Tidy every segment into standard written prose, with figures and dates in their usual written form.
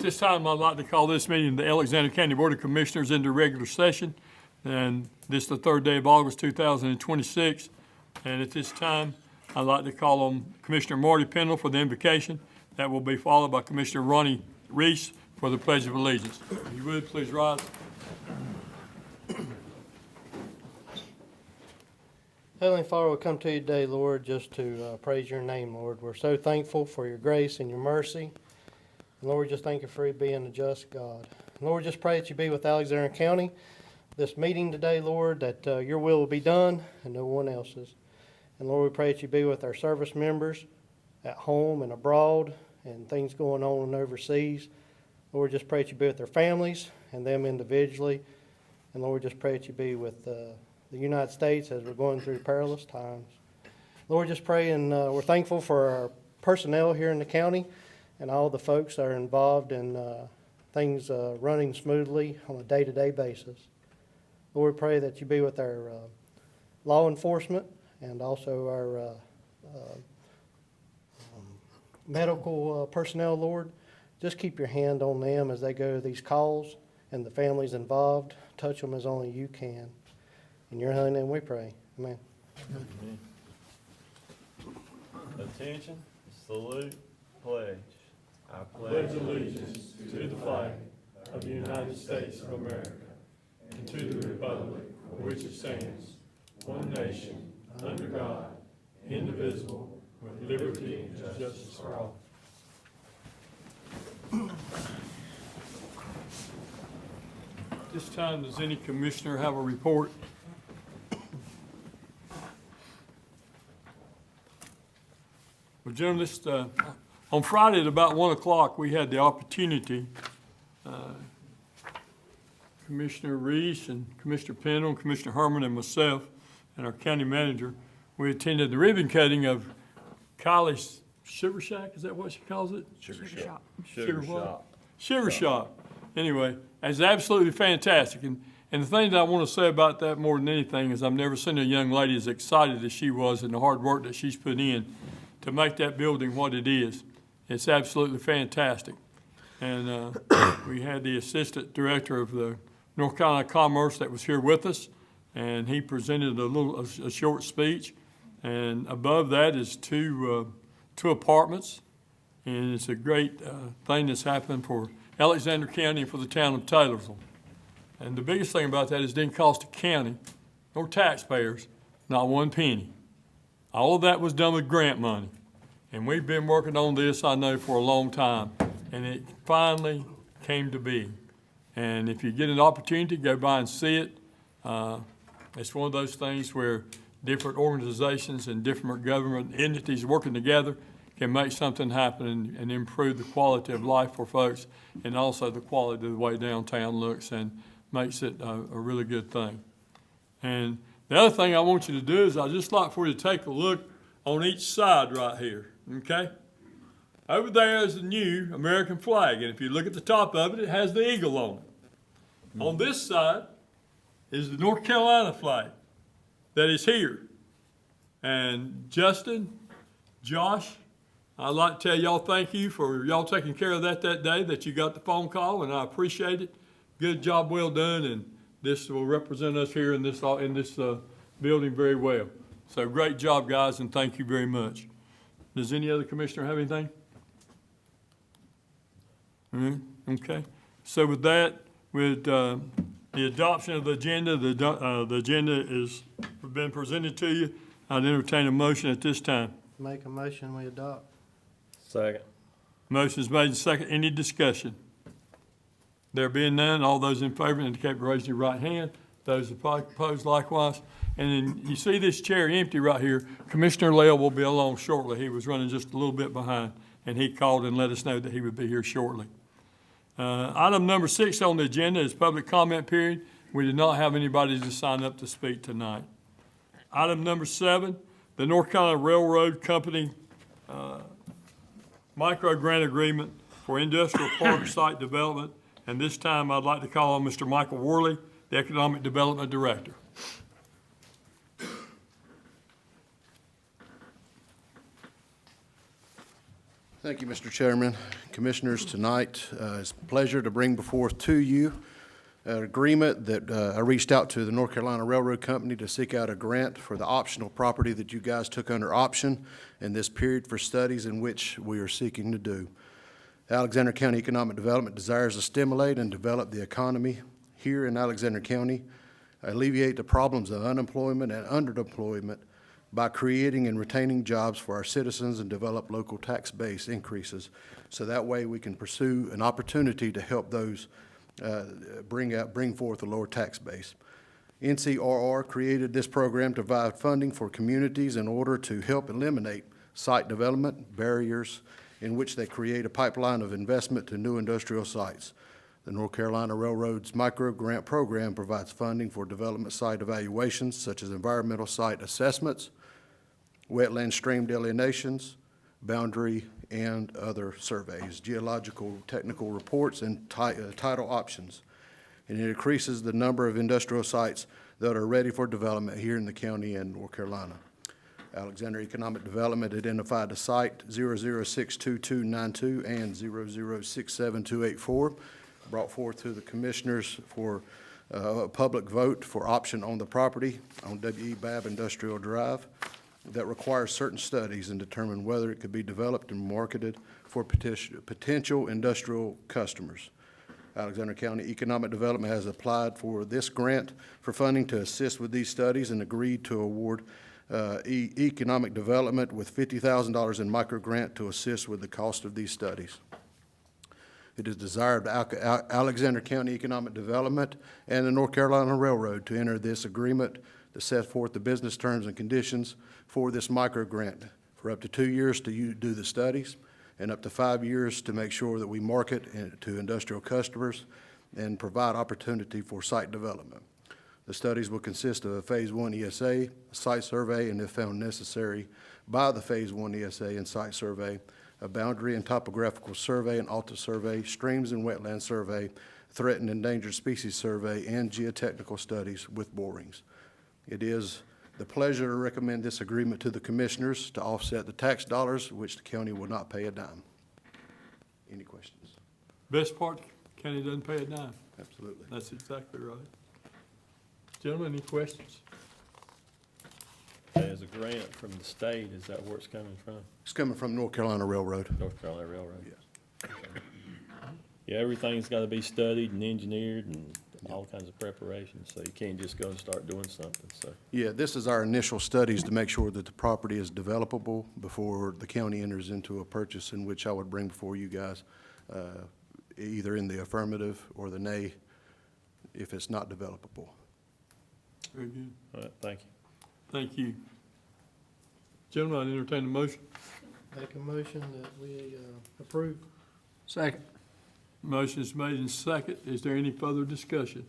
this time, I'd like to call this meeting the Alexander County Board of Commissioners into regular session. And this is the third day of August 2026. And at this time, I'd like to call on Commissioner Marty Pendle for the invocation. That will be followed by Commissioner Ronnie Reese for the Pledge of Allegiance. If you would, please rise. Heavenly Father, we come to you today, Lord, just to praise your name, Lord. We're so thankful for your grace and your mercy. And Lord, just thank you for being a just God. And Lord, just pray that you be with Alexander County. This meeting today, Lord, that your will be done and no one else's. And Lord, we pray that you be with our service members at home and abroad and things going on overseas. Lord, just pray that you be with their families and them individually. And Lord, just pray that you be with the United States as we're going through perilous times. Lord, just pray, and we're thankful for our personnel here in the county and all the folks that are involved in things running smoothly on a day-to-day basis. Lord, we pray that you be with our law enforcement and also our medical personnel, Lord. Just keep your hand on them as they go to these calls and the families involved. Touch them as only you can. In your holy name we pray. Amen. Attention, salute, pledge. I Pledge allegiance to the flag of the United States of America and to the republic for which it stands, one nation, under God, indivisible, with liberty and justice for all. This time, does any commissioner have a report? Well, gentlemen, on Friday at about 1 o'clock, we had the opportunity, Commissioner Reese and Commissioner Pendle, and Commissioner Herman and myself and our county manager, we attended the ribbon cutting of Kylie's Sugar Shack, is that what she calls it? Sugar shop. Sugar what? Sugar Shop. Anyway, it's absolutely fantastic. And the thing that I want to say about that more than anything is I've never seen a young lady as excited as she was in the hard work that she's put in to make that building what it is. It's absolutely fantastic. And we had the assistant director of the North Carolina Commerce that was here with us, and he presented a short speech. And above that is two apartments, and it's a great thing that's happened for Alexander County and for the town of Taylorsville. And the biggest thing about that is it didn't cost the county or taxpayers not one penny. All of that was done with grant money. And we've been working on this, I know, for a long time. And it finally came to be. And if you get an opportunity, go by and see it. It's one of those things where different organizations and different government entities working together can make something happen and improve the quality of life for folks and also the quality of the way downtown looks and makes it a really good thing. And the other thing I want you to do is I'd just like for you to take a look on each side right here, okay? Over there is the new American flag, and if you look at the top of it, it has the eagle on it. On this side is the North Carolina flag that is here. And Justin, Josh, I'd like to tell y'all thank you for y'all taking care of that day that you got the phone call, and I appreciate it. Good job, well done, and this will represent us here in this building very well. So great job, guys, and thank you very much. Does any other commissioner have anything? Okay. So with that, with the adoption of the agenda, the agenda has been presented to you. I'd entertain a motion at this time. Make a motion we adopt. Second. Motion is made and second. Any discussion? There being none, all those in favor indicate by raising your right hand. Those opposed likewise. And then you see this chair empty right here. Commissioner Lael will be along shortly. He was running just a little bit behind, and he called and let us know that he would be here shortly. Item number 6 on the agenda is public comment period. We did not have anybody to sign up to speak tonight. Item number 7, the North Carolina Railroad Company micro grant agreement for industrial park site development. And this time I'd like to call on Mr. Michael Worley, the Economic Development Director. Thank you, Mr. Chairman, Commissioners, tonight it's a pleasure to bring before to you an agreement that I reached out to the North Carolina Railroad Company to seek out a grant for the optional property that you guys took under option in this period for studies in which we are seeking to do. Alexander County Economic Development desires to stimulate and develop the economy here in Alexander County, alleviate the problems of unemployment and underemployment by creating and retaining jobs for our citizens and develop local tax base increases. So that way we can pursue an opportunity to help those bring forth a lower tax base. NCRR created this program to provide funding for communities in order to help eliminate site development barriers in which they create a pipeline of investment to new industrial sites. The North Carolina Railroad's micro grant program provides funding for development site evaluations such as environmental site assessments, wetland stream delineations, boundary and other surveys, geological technical reports, and title options. And it increases the number of industrial sites that are ready for development here in the county and North Carolina. Alexander Economic Development identified the site 0062292 and 0067284, brought forth to the commissioners for a public vote for option on the property on W.E. Babb Industrial Drive that requires certain studies and determine whether it could be developed and marketed for potential industrial customers. Alexander County Economic Development has applied for this grant for funding to assist with these studies and agreed to award economic development with $50,000 in micro grant to assist with the cost of these studies. It is desired by Alexander County Economic Development and the North Carolina Railroad to enter this agreement to set forth the business terms and conditions for this micro grant for up to 2 years to do the studies and up to 5 years to make sure that we market to industrial customers and provide opportunity for site development. The studies will consist of a Phase 1 ESA, a site survey, and if found necessary by the Phase 1 ESA and site survey, a boundary and topographical survey and ALTA survey, streams and wetland survey, threatened and endangered species survey, and geotechnical studies with borings. It is the pleasure to recommend this agreement to the commissioners to offset the tax dollars, which the county will not pay a dime. Any questions? Best part, county doesn't pay a dime. Absolutely. That's exactly right. Gentlemen, any questions? There's a grant from the state, is that where it's coming from? It's coming from North Carolina Railroad. North Carolina Railroad? Yes. Yeah, everything's gotta be studied and engineered and all kinds of preparations, so you can't just go and start doing something, so. Yeah, this is our initial studies to make sure that the property is developable before the county enters into a purchase in which I would bring before you guys, either in the affirmative or the nay if it's not developable. Very good. All right, thank you. Thank you. Gentlemen, I entertain a motion. Make a motion that we approve. Second. Motion is made and second. Is there any further discussion?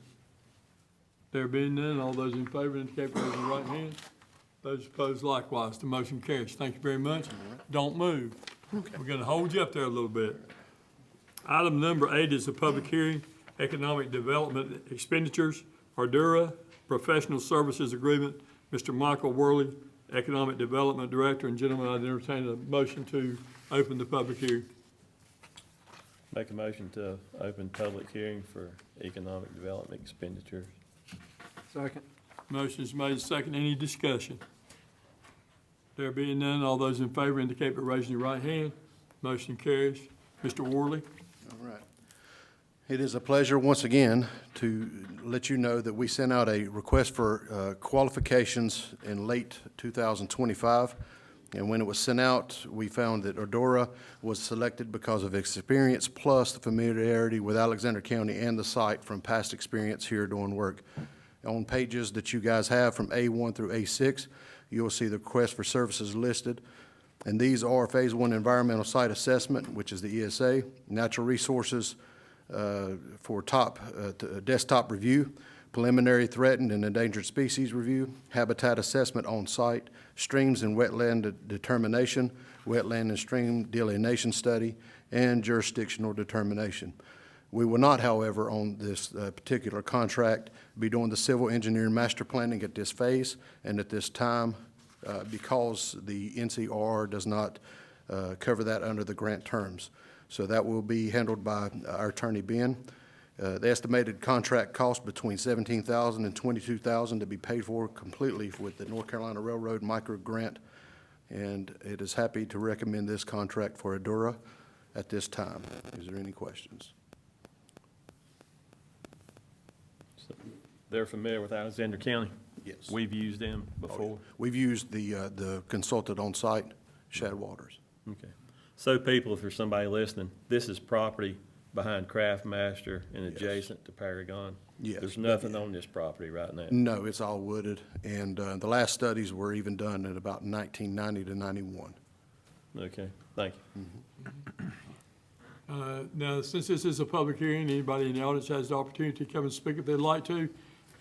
There being none, all those in favor indicate by raising your right hand. Those opposed likewise. The motion carries. Thank you very much. Don't move. We're gonna hold you up there a little bit. Item number 8 is a public hearing, economic development expenditures, Ardura Professional Services Agreement. Mr. Michael Worley, Economic Development Director, and gentlemen, I'd entertain a motion to open the public hearing. Make a motion to open public hearing for economic development expenditures. Second. Motion is made second. Any discussion? There being none, all those in favor indicate by raising your right hand. Motion carries. Mr. Worley? All right. It is a pleasure once again to let you know that we sent out a request for qualifications in late 2025. And when it was sent out, we found that Ardura was selected because of experience plus the familiarity with Alexander County and the site from past experience here doing work. On pages that you guys have from A1 through A6, you'll see the request for services listed. And these are Phase 1 Environmental Site Assessment, which is the ESA, Natural Resources for desktop review, Preliminary Threatened and Endangered Species Review, Habitat Assessment on Site, Streams and Wetland Determination, Wetland and Stream Delineation Study, and Jurisdictional Determination. We will not, however, on this particular contract, be doing the civil engineering master planning at this phase and at this time because the NCR does not cover that under the grant terms. So that will be handled by our attorney, Ben. The estimated contract cost between $17,000 and $22,000 to be paid for completely with the North Carolina Railroad micro grant. And it is happy to recommend this contract for Adura at this time. Is there any questions? They're familiar with Alexander County? Yes. We've used them before? We've used the consultant on site, Shadwaters. Okay. So people, if there's somebody listening, this is property behind Craftmaster and adjacent to Paragon? Yes. There's nothing on this property right now? No, it's all wooded, and the last studies were even done in about 1990 to 91. Okay, thank you. Now, since this is a public hearing, anybody in the audience has the opportunity to come and speak if they'd like to.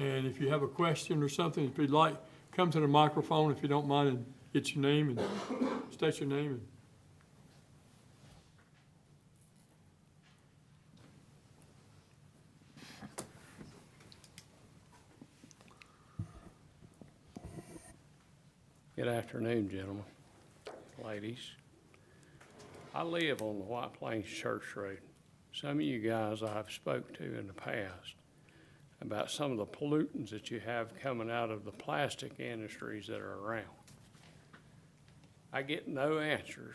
And if you have a question or something, if you'd like, come to the microphone if you don't mind and get your name and state your name. Good afternoon, gentlemen, ladies. I live on the White Plains Church Road. Some of you guys I've spoke to in the past about some of the pollutants that you have coming out of the plastic industries that are around. I get no answers.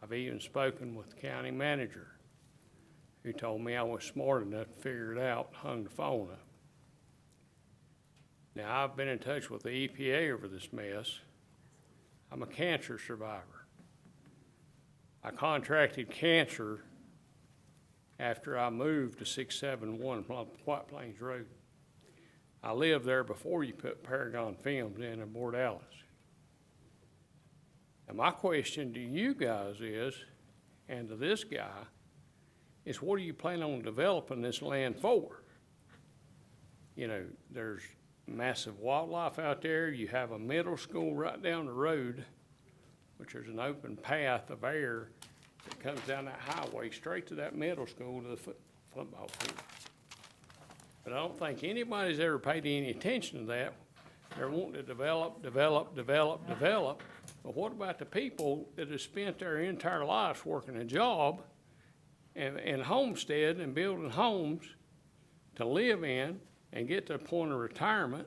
I've even spoken with the county manager, who told me I was smart enough to figure it out, hung the phone up. Now, I've been in touch with the EPA over this mess. I'm a cancer survivor. I contracted cancer after I moved to 671 White Plains Road. I lived there before you put Paragon Films in Port Alice. Now, my question to you guys is, and to this guy, is what are you planning on developing this land for? You know, there's massive wildlife out there. You have a middle school right down the road, which is an open path of air that comes down that highway straight to that middle school to the football field. But I don't think anybody's ever paid any attention to that. They're wanting to develop. But what about the people that have spent their entire lives working a job and homestead and building homes to live in and get to the point of retirement,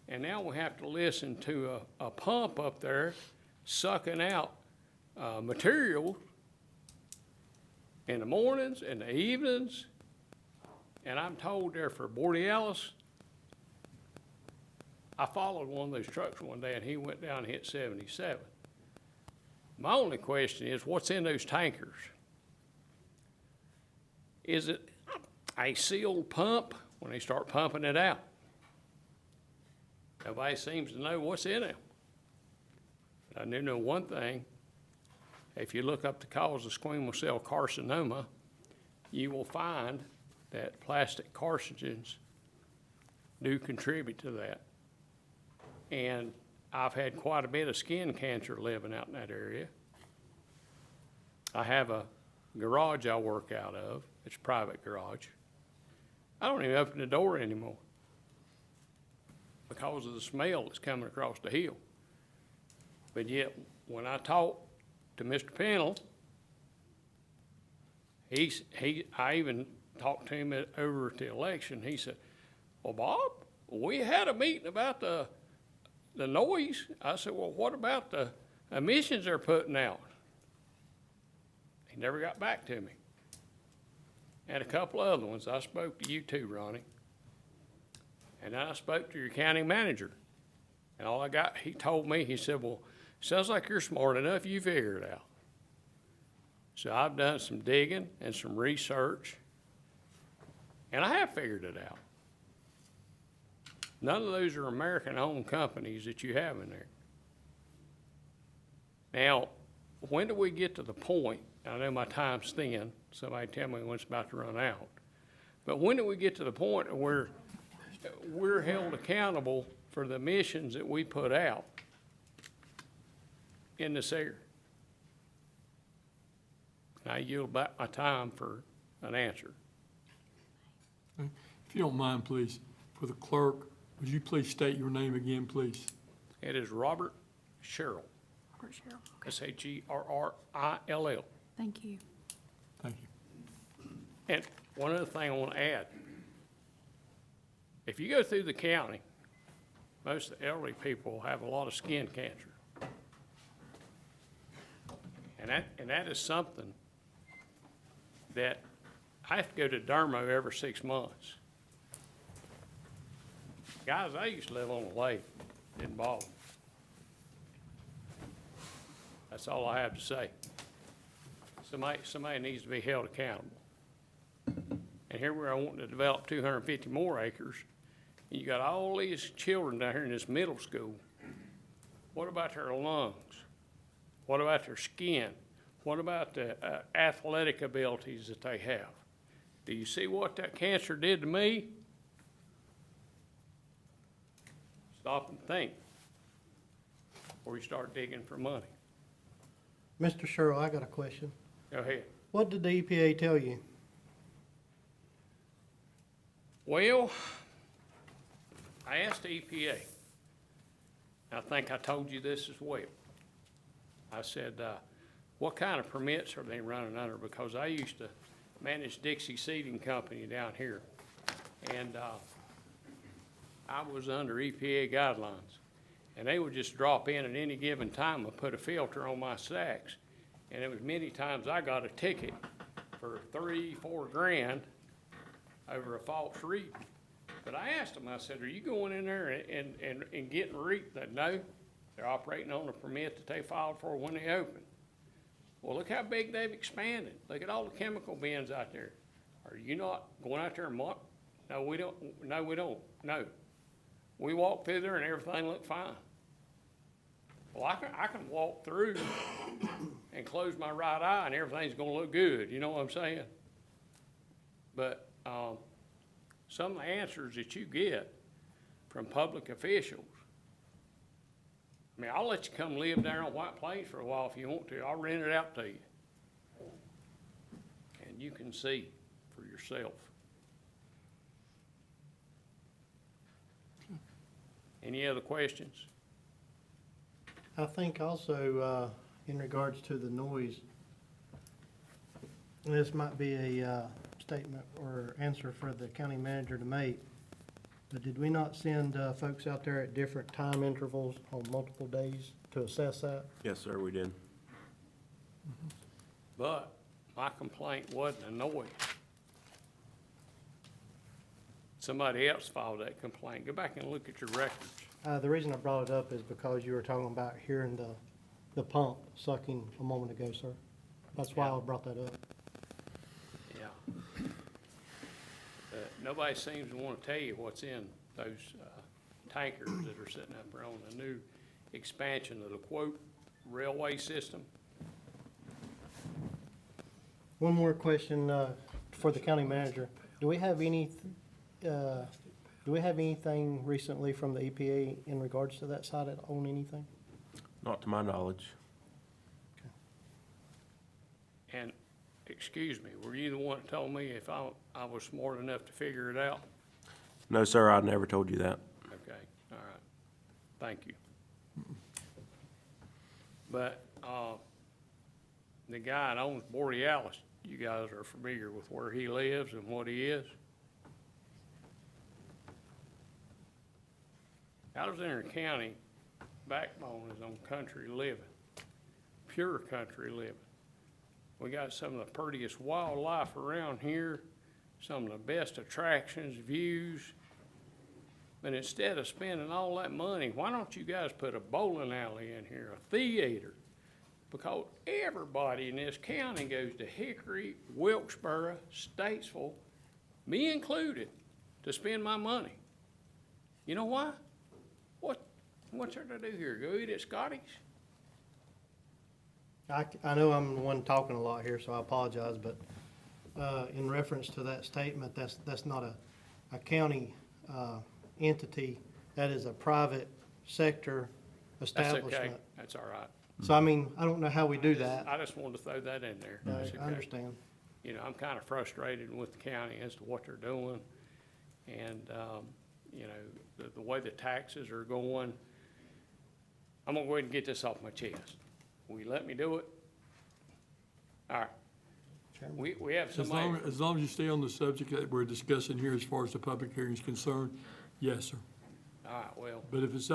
and now we have to listen to a pump up there sucking out material in the mornings and the evenings, and I'm told there for Borealis, I followed one of those trucks one day and he went down and hit 77. My only question is, what's in those tankers? Is it a sealed pump when they start pumping it out? Nobody seems to know what's in it. I do know one thing. If you look up the cause of squamous cell carcinoma, you will find that plastic carcinogens do contribute to that. And I've had quite a bit of skin cancer living out in that area. I have a garage I work out of. It's a private garage. I don't even open the door anymore because of the smell that's coming across the hill. But yet, when I talk to Mr. Pennell, I even talked to him over at the election. He said, "Well, Bob, we had a meeting about the noise." I said, "Well, what about the emissions they're putting out?" He never got back to me. And a couple other ones. I spoke to you too, Ronnie. And I spoke to your county manager. And all I got, he told me, he said, "Well, sounds like you're smart enough, you figure it out." So I've done some digging and some research, and I have figured it out. None of those are American-owned companies that you have in there. Now, when do we get to the point, I know my time's thin, somebody tell me when it's about to run out, but when do we get to the point where we're held accountable for the emissions that we put out in this area? I yield back my time for an answer. If you don't mind, please, for the clerk, would you please state your name again, please? It is Robert Sherrill. Robert Sherrill. S-H-E-R-R-I-L-L. Thank you. Thank you. And one other thing I want to add. If you go through the county, most of the elderly people have a lot of skin cancer. And that is something that I have to go to dermo every 6 months. Guys, I used to live on the lake, didn't bother me. That's all I have to say. Somebody needs to be held accountable. And here we are wanting to develop 250 more acres, and you got all these children down here in this middle school. What about their lungs? What about their skin? What about the athletic abilities that they have? Do you see what that cancer did to me? Stop and think before you start digging for money. Mr. Sherrill, I got a question. Go ahead. What did the EPA tell you? Well, I asked the EPA. I think I told you this as well. I said, what kind of permits are they running under? Because I used to manage Dixie Seeding Company down here. And I was under EPA guidelines. And they would just drop in at any given time and put a filter on my sacks. And it was many times I got a ticket for $3-4 grand over a false reading. But I asked them, I said, are you going in there and getting no, they're operating on a permit that they filed for when they opened. Well, look how big they've expanded. Look at all the chemical bins out there. Are you not going out there and No, we don't. No, we don't. No. We walk through there and everything looked fine. Well, I can walk through and close my right eye and everything's gonna look good, you know what I'm saying? But, some of the answers that you get from public officials, I mean, I'll let you come live down on White Plains for a while if you want to. I'll rent it out to you. And you can see for yourself. Any other questions? I think also, in regards to the noise, this might be a, statement or answer for the county manager to make, but did we not send, folks out there at different time intervals on multiple days to assess that? Yes, sir, we did. But my complaint wasn't a noise. Somebody else filed that complaint. Go back and look at your records. The reason I brought it up is because you were talking about hearing the pump sucking a moment ago, sir. That's why I brought that up. Yeah. Nobody seems to want to tell you what's in those tankers that are sitting up there on the new expansion of the quote railway system. One more question, for the county manager. Do we have anything recently from the EPA in regards to that site on anything? Not to my knowledge. And, excuse me, were you the one that told me if I was smart enough to figure it out? No, sir, I never told you that. Okay, all right. Thank you. But, the guy that owns Borealis, you guys are familiar with where he lives and what he is? Alexander County backbone is on country living, pure country living. We got some of the prettiest wildlife around here, some of the best attractions, views. But instead of spending all that money, why don't you guys put a bowling alley in here, a theater? Because everybody in this county goes to Hickory, Wilkesboro, Statesville, me included, to spend my money. You know why? What's there to do here? Go eat at Scotty's? I know I'm the one talking a lot here, so I apologize, but, in reference to that statement, that's not a county, entity. That is a private sector That's okay. establishment. That's all right. So, I mean, I don't know how we do that. I just wanted to throw that in there. That's I okay. understand. You know, I'm kind of frustrated with the county as to what they're doing. And, you know, the way the taxes are going, I'm gonna go ahead and get this off my chest. Will you let me do it? All right. We have As somebody. long as you stay on the subject that we're discussing here as far as the public hearing is concerned, yes, sir. All right, well, But if it's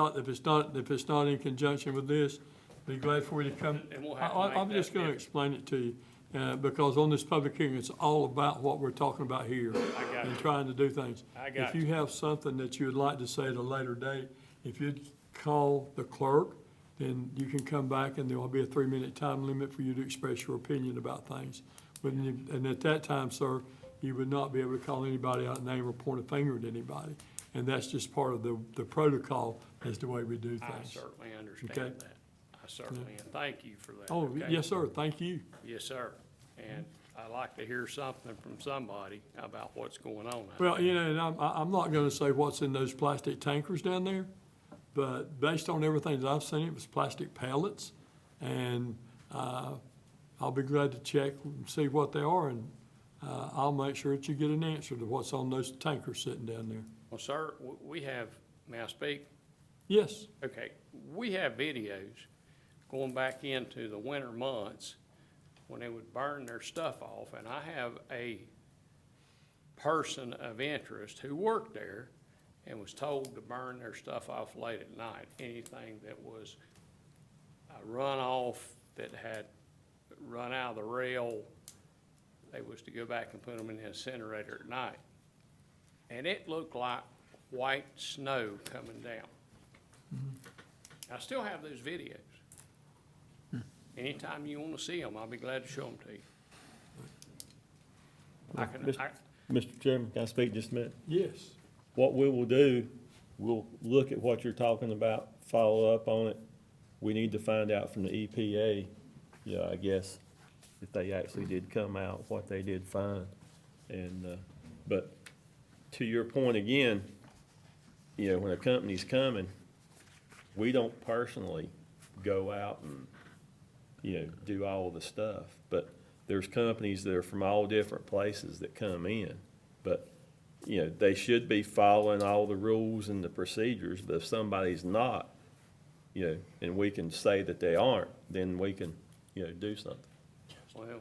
not in conjunction with this, be glad for you to come. Then we'll have to I'm make just that gonna difference. explain it to you, because on this public hearing, it's all about what we're talking about here. I got And you. trying to do things. I got If you have something that you would like to say at a later date, if you'd call the clerk, then you can come back and there will be a 3-minute time limit for you to express your opinion about things. And at that time, sir, you would not be able to call anybody out, name or point a finger at anybody. And that's just part of the protocol as the way we do I things. certainly Okay. understand that. I certainly, and thank you for that. Oh, okay? yes, sir, thank you. Yes, sir. And I like to hear something from somebody about what's going on. out Well, there. you know, and I'm not gonna say what's in those plastic tankers down there, but based on everything that I've seen, it was plastic pellets. And, I'll be glad to check and see what they are, and, I'll make sure that you get an answer to what's on those tankers sitting down there. Well, sir, we have, may I speak? Yes, Okay, we have videos going back into the winter months when they would burn their stuff off, and I have a person of interest who worked there and was told to burn their stuff off late at night. Anything that was a runoff that had run out of the rail, they was to go back and put them in the incinerator at night. And it looked like white snow coming down. I still have those videos. Anytime you want to see them, I'll be glad to show them to you. Mr. Chairman, can I speak just a minute? yes. What we will do, we'll look at what you're talking about, follow up on it. We need to find out from the EPA, yeah, I guess, if they actually did come out, what they did find. And, but to your point again, you know, when a company's coming, we don't personally go out and, you know, do all of the stuff. But there's companies that are from all different places that come in. But, you know, they should be following all the rules and the procedures, but if somebody's not, you know, and we can say that they aren't, then we can, you know, do something. Well,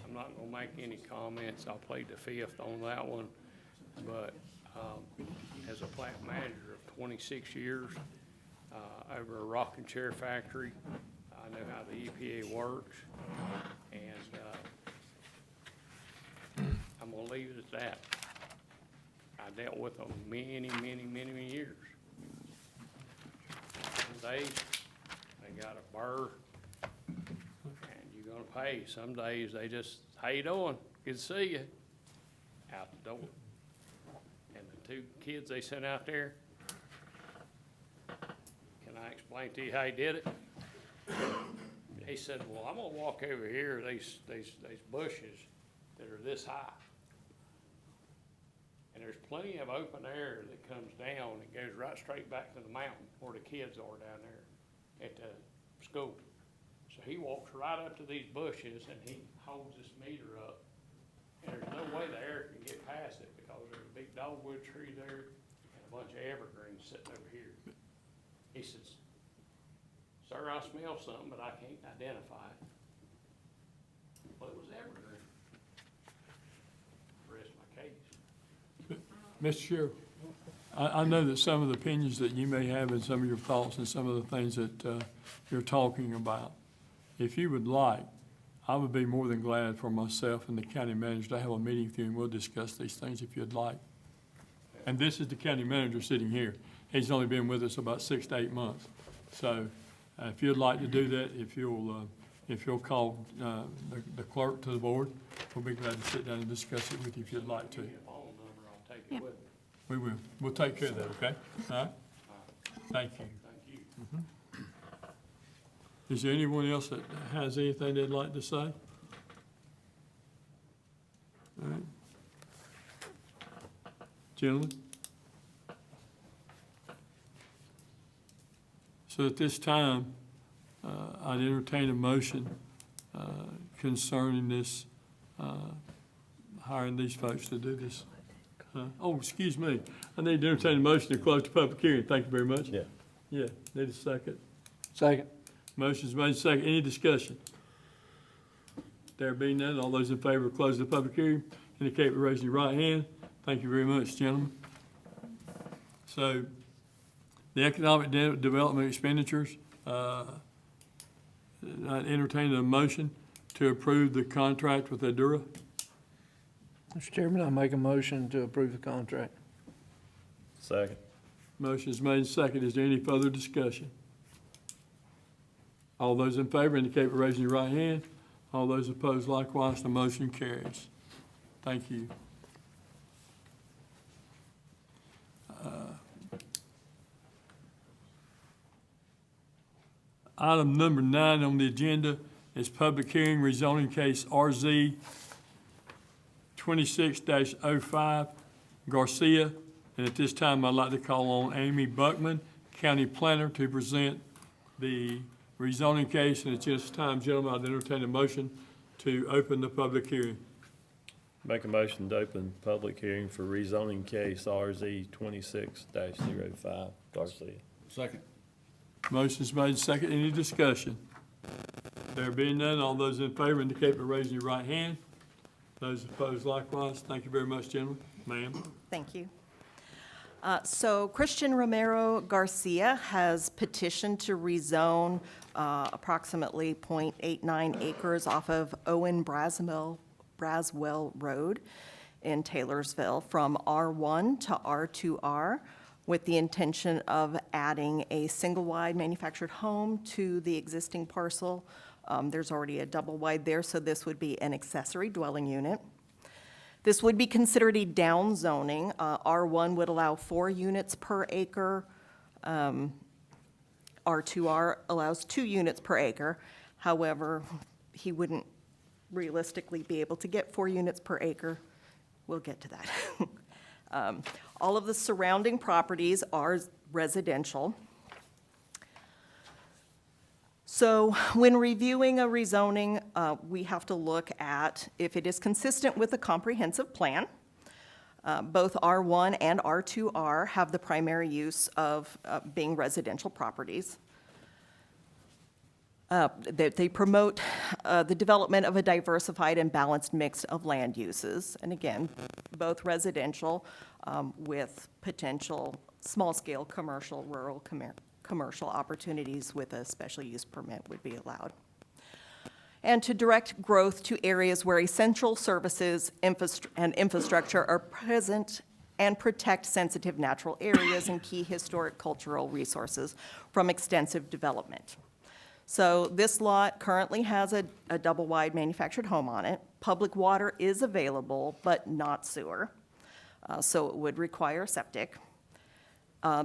I'm not gonna make any comments. I'll plead the fifth on that one. But, as a plant manager of 26 years, over a rocking chair factory, I know how the EPA works. And, I'm gonna leave it at that. I dealt with them many years. Some days, they got a burr, and you're gonna pay. Some days, they just, how you doing? Good to see you. Out the door. And the 2 kids they sent out there, can I explain to you how he did it? He said, well, I'm gonna walk over here, these bushes that are this high. And there's plenty of open air that comes down and goes right straight back to the mountain where the kids are down there at the school. So he walks right up to these bushes and he holds this meter up. And there's no way the air can get past it because there's a big dogwood tree there and a bunch of evergreens sitting over here. He says, sir, I smell something, but I can't identify it. Well, it was evergreen. Rest my case. Mr. Sheriff, I know that some of the opinions that you may have and some of your thoughts and some of the things that you're talking about, if you would like, I would be more than glad for myself and the county manager to have a meeting with you, and we'll discuss these things if you'd like. And this is the county manager sitting here. He's only been with us about 6 to 8 months. So if you'd like to do that, if you'll call the clerk to the board, we'll be glad to sit down and discuss it with you if you'd like to. Give me a phone number, I'll take it with me. We will. We'll take care of that, okay? All right? Thank you. Thank you. Is there anyone else that has anything they'd like to say? All right. Gentlemen? So at this time, I'd entertain a motion concerning this, hiring these folks to do this. Oh, excuse me. I need to entertain a motion to close the public hearing. Thank you very much. Yeah. Yeah, need a second. Second. Motion's made second. Any discussion? There being none, all those in favor of closing the public hearing indicate by raising your right hand. Thank you very much, gentlemen. So, the economic development expenditures, I entertain a motion to approve the contract with Adura. Mr. Chairman, I make a motion to approve the contract. Second. Motion is made second. Is there any further discussion? All those in favor indicate by raising your right hand. All those opposed likewise, the motion carries. Thank you. Item number 9 on the agenda is public hearing rezoning case RZ 26-05 Garcia. And at this time, I'd like to call on Amy Buckman, County Planner, to present the rezoning case. And at this time, gentlemen, I'd entertain a motion to open the public hearing. Make a motion to open public hearing for rezoning case RZ 26-05 Garcia. Second. Motion's made second. Any discussion? There being none, all those in favor indicate by raising your right hand. Those opposed likewise. Thank you very much, gentlemen. Ma'am. Thank you. So Christian Romero Garcia has petitioned to rezone approximately .89 acres off of Owen Braswell Road in Taylorsville from R1 to R2R with the intention of adding a single-wide manufactured home to the existing parcel. There's already a double-wide there, so this would be an accessory dwelling unit. This would be considered a down zoning. R1 would allow 4 units per acre. R2R allows 2 units per acre. However, he wouldn't realistically be able to get 4 units per acre. We'll get to that. All of the surrounding properties are residential. So when reviewing a rezoning, we have to look at if it is consistent with a comprehensive plan. Both R1 and R2R have the primary use of being residential properties. They promote the development of a diversified and balanced mix of land uses. And again, both residential with potential small-scale commercial, rural commercial opportunities with a special use permit would be allowed. And to direct growth to areas where essential services and infrastructure are present and protect sensitive natural areas and key historic cultural resources from extensive development. So this lot currently has a double-wide manufactured home on it. Public water is available, but not sewer, so it would require septic.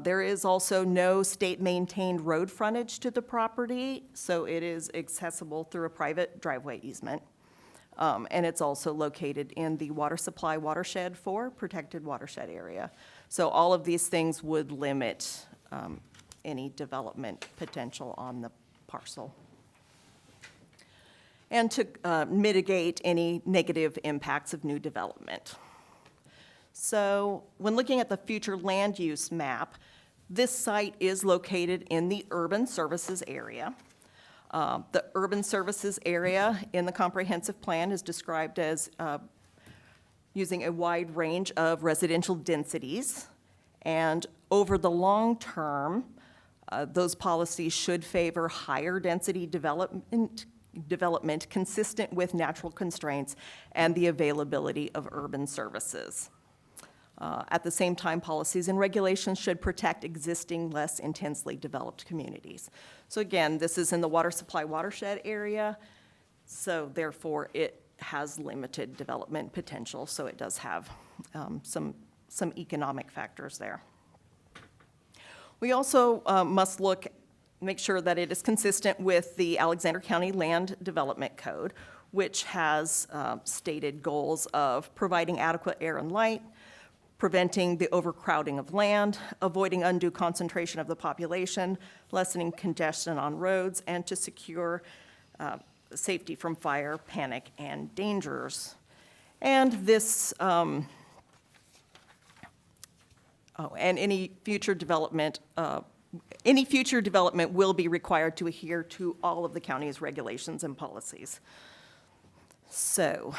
There is also no state-maintained road frontage to the property, so it is accessible through a private driveway easement. And it's also located in the water supply watershed 4 protected watershed area. So all of these things would limit any development potential on the parcel. And to mitigate any negative impacts of new development. So when looking at the future land use map, this site is located in the urban services area. The urban services area in the comprehensive plan is described as using a wide range of residential densities. And over the long term, those policies should favor higher density development consistent with natural constraints and the availability of urban services. At the same time, policies and regulations should protect existing, less intensely developed communities. So again, this is in the water supply watershed area, so therefore it has limited development potential, so it does have some economic factors there. We also must make sure that it is consistent with the Alexander County Land Development Code, which has stated goals of providing adequate air and light, preventing the overcrowding of land, avoiding undue concentration of the population, lessening congestion on roads, and to secure safety from fire, panic, and dangers. And this, and any future development any future development will be required to adhere to all of the county's regulations and policies. So,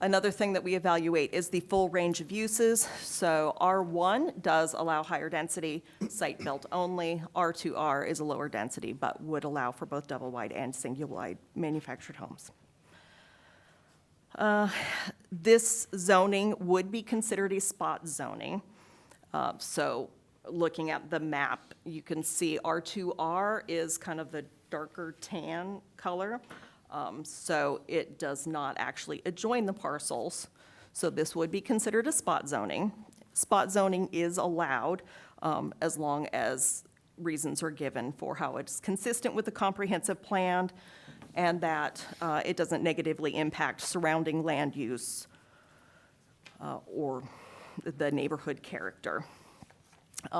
another thing that we evaluate is the full range of uses. So R1 does allow higher density, site built only. R2R is a lower density, but would allow for both double wide and single wide manufactured homes. This zoning would be considered a spot zoning. So looking at the map, you can see R2R is kind of the darker tan color. So it does not actually adjoin the parcels. So this would be considered a spot zoning. Spot zoning is allowed as long as reasons are given for how it's consistent with the comprehensive plan and that it doesn't negatively impact surrounding land use or the neighborhood character.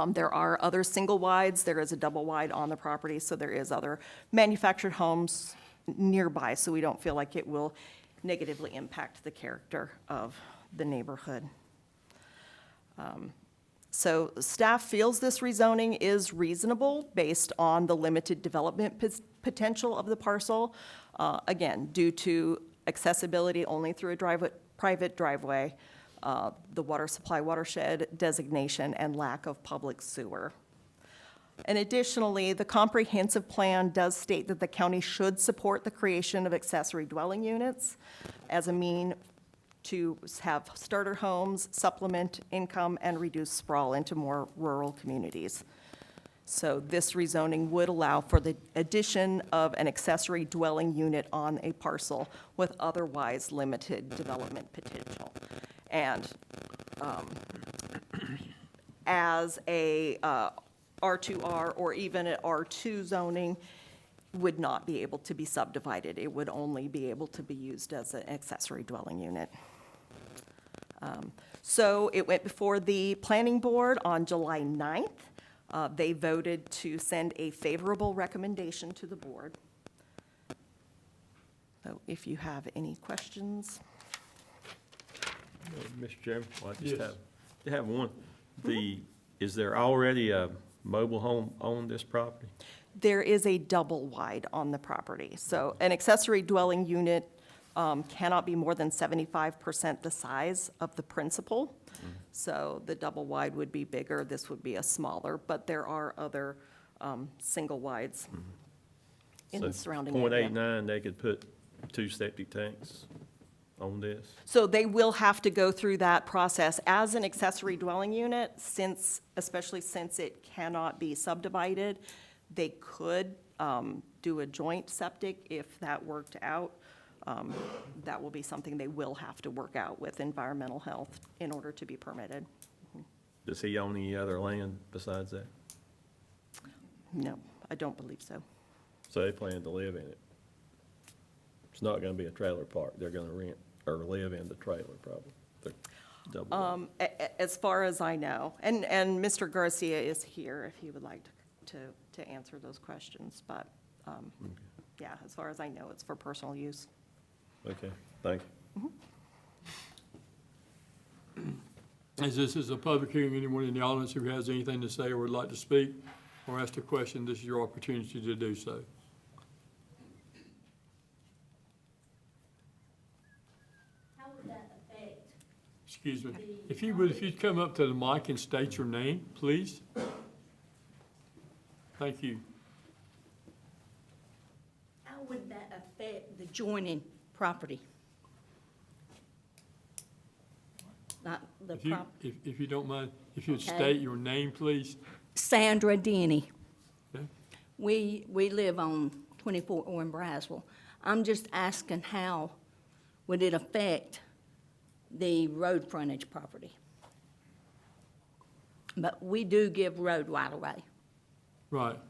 There are other single wides. There is a double wide on the property, so there is other manufactured homes nearby, so we don't feel like it will negatively impact the character of the neighborhood. So staff feels this rezoning is reasonable based on the limited development potential of the parcel. Again, due to accessibility only through a private driveway, the water supply watershed designation, and lack of public sewer. And additionally, the comprehensive plan does state that the county should support the creation of accessory dwelling units as a mean to have starter homes, supplement income, and reduce sprawl into more rural communities. So this rezoning would allow for the addition of an accessory dwelling unit on a parcel with otherwise limited development potential. And as a R2R or even an R2 zoning would not be able to be subdivided. It would only be able to be used as an accessory dwelling unit. So it went before the planning board on July 9th. They voted to send a favorable recommendation to the board. So if you have any questions. Mr. Chairman, well, I Yes. just have one. Is there already a mobile home on this property? There is a double wide on the property. So an accessory dwelling unit cannot be more than 75% the size of the principal. So the double wide would be bigger, this would be a smaller, but there are other single wides in the surrounding So area. .89, they could put 2 septic tanks on this? So they will have to go through that process as an accessory dwelling unit, especially since it cannot be subdivided. They could do a joint septic if that worked out. That will be something they will have to work out with environmental health in order to be permitted. Does he own any other land besides that? No, I don't believe so. So they plan to live in it? It's not gonna be a trailer park, they're gonna rent or live in the trailer probably. The double wide. As far as I know, and Mr. Garcia is here if he would like to answer those questions, but, yeah, as far as I know, it's for personal use. Okay, thank you. As this is a public hearing, anyone in the audience who has anything to say or would like to speak or ask a question, this is your opportunity to do so. How would that affect? Excuse me. If you'd come up to the mic and state your name, please. Thank you. How would that affect the joining property? Not the If you, prop, if you don't mind, if you'd Okay. state your name, please. Sandra Denny. Okay. We live on 24 in Braswell. I'm just asking how would it affect the road frontage property? But we do give road right away. Right.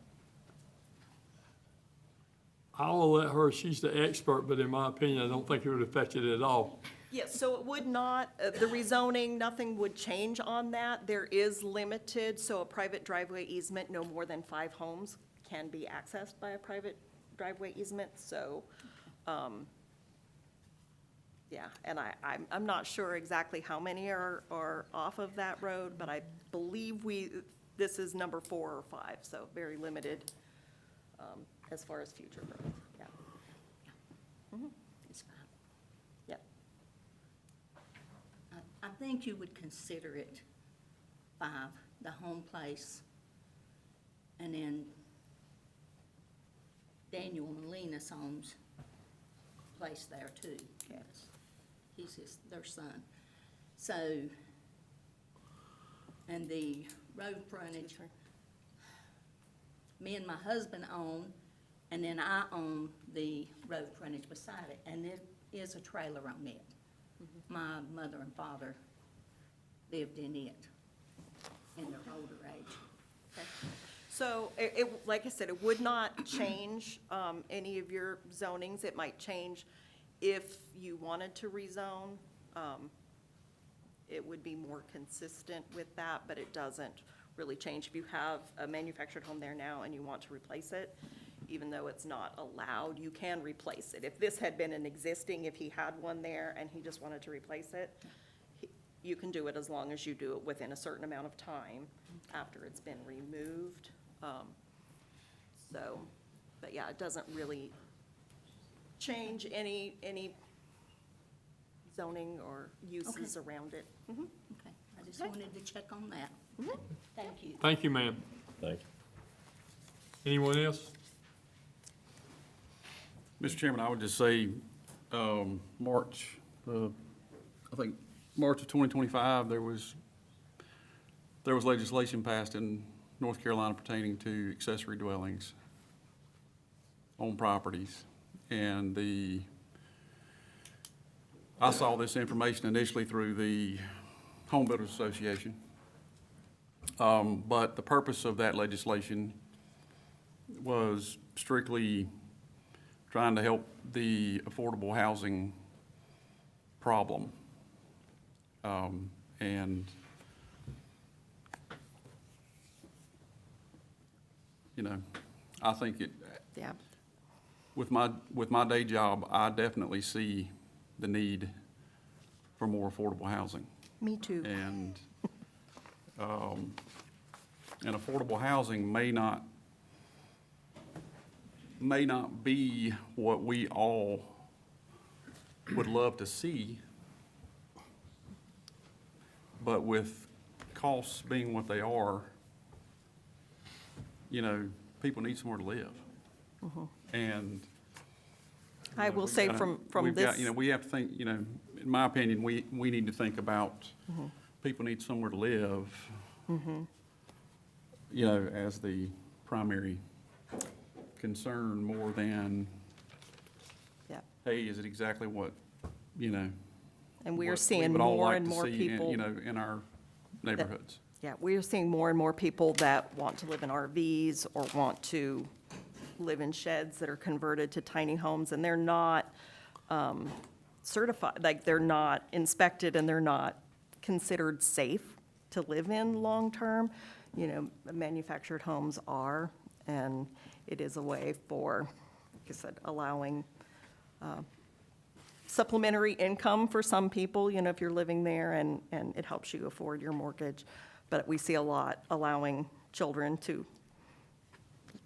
I'll let her, she's the expert, but in my opinion, I don't think it would affect it at all. Yes, so it would not, the rezoning, nothing would change on that. There is limited, so a private driveway easement, no more than 5 homes can be accessed by a private driveway easement, so Yeah, and I'm not sure exactly how many are off of that road, but I believe this is number 4 or 5, so very limited as far as future growth, yeah. It's fine. Yep. I think you would consider it 5, the home place, and then Daniel Molina's owns a place there too. Yes. He's their son. So, and the road frontage, me and my husband own, and then I own the road frontage beside it, and there is a trailer on it. My mother and father lived in it in their older age. So like I said, it would not change any of your zonings. It might change if you wanted to rezone. It would be more consistent with that, but it doesn't really change. If you have a manufactured home there now and you want to replace it, even though it's not allowed, you can replace it. If this had been an existing, if he had one there and he just wanted to replace it, you can do it as long as you do it within a certain amount of time after it's been removed. So, but yeah, it doesn't really change any zoning or uses around it. Mhm. Okay, I just wanted to check on that. Thank you. Thank you, ma'am. Thank you. Anyone else? Mr. Chairman, I would just say, March, I think March of 2025, there was legislation passed in North Carolina pertaining to accessory dwellings on properties. And I saw this information initially through the Home Builders Association. But the purpose of that legislation was strictly trying to help the affordable housing problem. And, you know, I think Yeah. with my day job, I definitely see the need for more affordable housing. Me too. And affordable housing may not be what we all would love to see, but with costs being what they are, you know, people need somewhere to live. And I you know, will we've say gotta- from we've got- this, You know, we have to think, you know, in my opinion, we need to think about, people need somewhere to live, you know, as the primary concern more than, yeah, hey, is it exactly what, you know, and we are what seeing would all more like and to more see in, people. you know, in our neighborhoods. Yeah, we are seeing more and more people that want to live in RVs or want to live in sheds that are converted to tiny homes, and they're not certified, like, they're not inspected and they're not considered safe to live in long-term. You know, manufactured homes are, and it is a way for, like I said, allowing supplementary income for some people, you know, if you're living there and it helps you afford your mortgage. But we see a lot allowing children to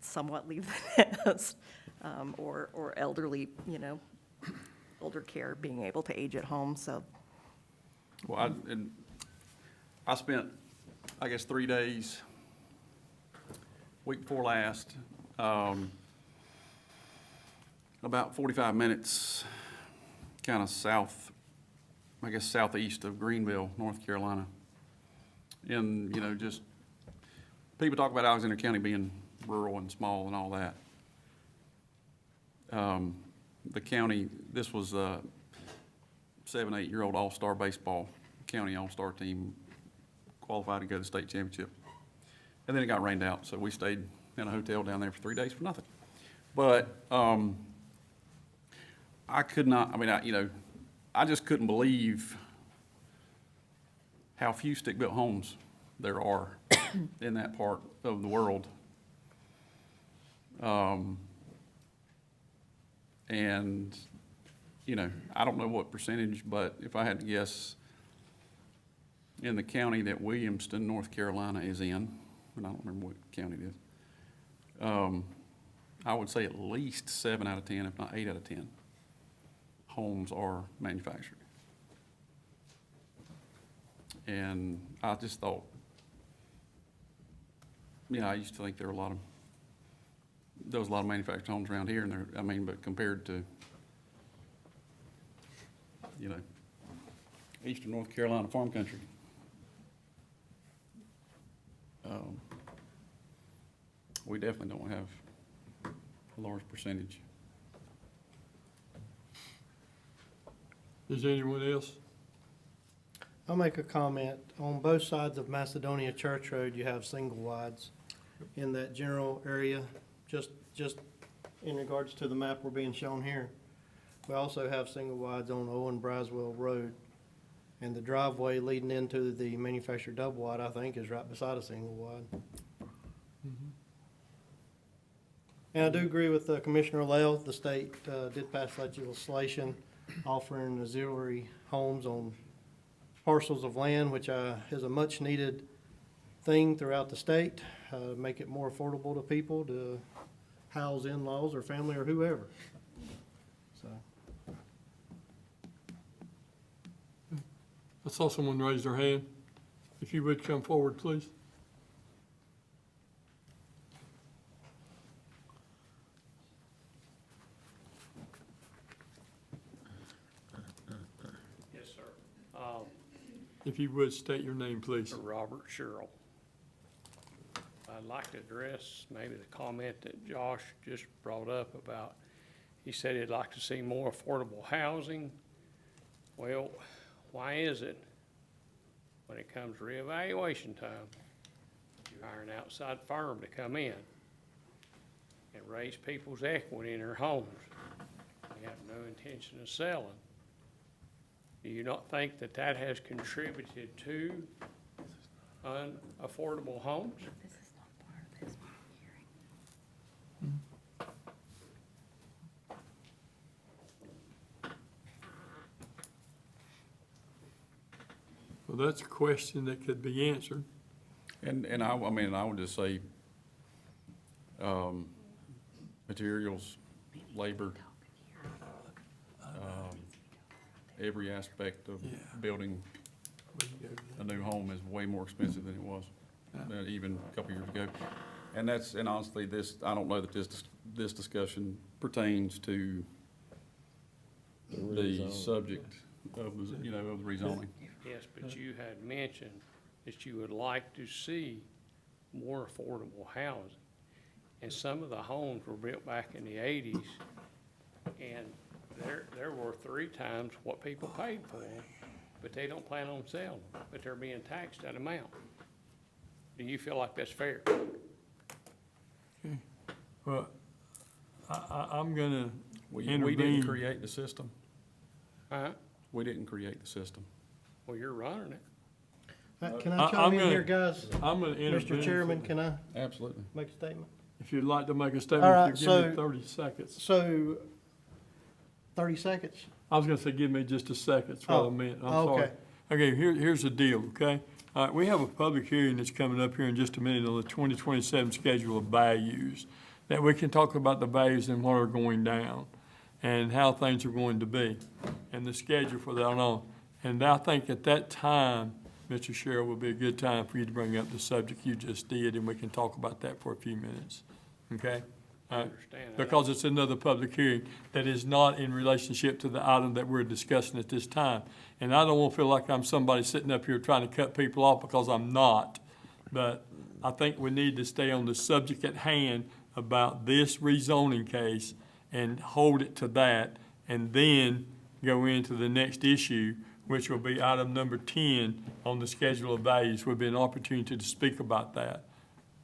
somewhat leave the nest, or elderly, you know, older care, being able to age at home, so. Well, I spent, I guess, 3 days, week before last, about 45 minutes kind of south, I guess southeast of Greenville, North Carolina. And, you know, just, people talk about Alexander County being rural and small and all that. The county, this was a 7, 8-year-old all-star baseball, county all-star team, qualified to go to the state championship. And then it got rained out, so we stayed in a hotel down there for 3 days for nothing. But I could not, I mean, I just couldn't believe how few stick-built homes there are in that part of the world. And you know, I don't know what percentage, but if I had to guess, in the county that Williamston, North Carolina is in, and I don't remember what county it is, I would say at least 7 out of 10, if not 8 out of 10, homes are manufactured. And I just thought, yeah, I used to think there was a lot of manufactured homes around here, and there, I mean, but compared to, you know, eastern North Carolina farm country, we definitely don't have a large percentage. Is there anyone else? I'll make a comment. On both sides of Macedonia Church Road, you have single wides in that general area, just in regards to the map we're being shown here. We also have single wides on Owen Braswell Road. And the driveway leading into the manufactured double wide, I think, is right beside a single wide. And I do agree with Commissioner Lale. The state did pass legislation offering auxiliary homes on parcels of land, which is a much-needed thing throughout the state, make it more affordable to people to house in-laws or family or whoever. So, I saw someone raise their hand. If you would come forward, please. Yes, sir. If you would, state your name, please. Robert Sherrill. I'd like to address maybe the comment that Josh just brought up about, he said he'd like to see more affordable housing. Well, why is it when it comes to reevaluation time, you hire an outside firm to come in and raise people's equity in their homes? They have no intention of selling. Do you not think that that has contributed to unaffordable homes? Well, that's a question that could be answered. And I mean, I would just say, materials, labor, every aspect of building a new home is way more expensive than it was, even a couple years ago. And honestly, I don't know that this discussion pertains to the subject of, of the rezoning. Yes, but you had mentioned that you would like to see more affordable housing. And some of the homes were built back in the 80s, and they're worth 3 times what people paid for them, but they don't plan on selling them, but they're being taxed that amount. Do you feel like that's fair? Well, I'm gonna We didn't intervene. create the system. Huh? We didn't create the system. Well, you're running it. can I- I chime I'm in gonna- here, guys? I'm gonna intervene. Mr. Chairman, can I Absolutely. make a statement? If you'd like to make a All statement, right, if you give me so- 30 seconds. So, 30 seconds? I was gonna say, give me just a second, that's what I Oh, meant, I'm okay. sorry. Okay, here's the deal, okay? All right, we have a public hearing that's coming up here in just a minute on the 2027 schedule of values. That we can talk about the values and what are going down, and how things are going to be, and the schedule for that on. And I think at that time, Mr. Sherrill, would be a good time for you to bring up the subject you just did, and we can talk about that for a few minutes, okay? All right? Understand that. Because it's another public hearing that is not in relationship to the item that we're discussing at this time. And I don't want to feel like I'm somebody sitting up here trying to cut people off, because I'm not. But I think we need to stay on the subject at hand about this rezoning case and hold it to that, and then go into the next issue, which will be item number 10 on the schedule of values. Will be an opportunity to speak about that.